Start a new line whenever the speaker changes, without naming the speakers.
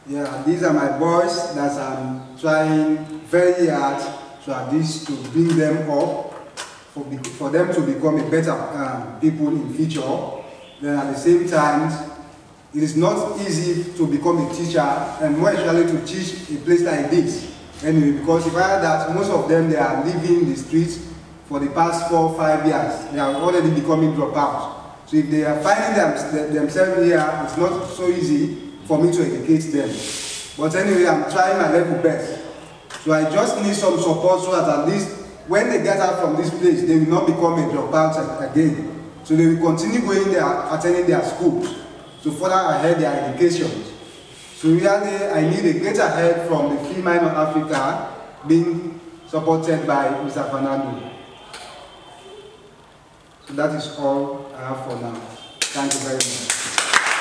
Yeah, these are my boys that I'm trying very hard to at least to bring them up, for them to become a better people in future. Then at the same time, it is not easy to become a teacher, and more especially to teach a place like this. Anyway, because if I had that, most of them, they are living the streets for the past 4 or 5 years. They are already becoming dropouts. So if they are finding themselves here, it's not so easy for me to educate them. But anyway, I'm trying my level best. So I just need some support so that at least when they get out from this place, they will not become a dropout again. So they will continue going there, attending their schools to further ahead their education. So really, I need a greater help from the Free Mind of Africa, being supported by Mr. Fernando. So that is all I have for now. Thank you very much.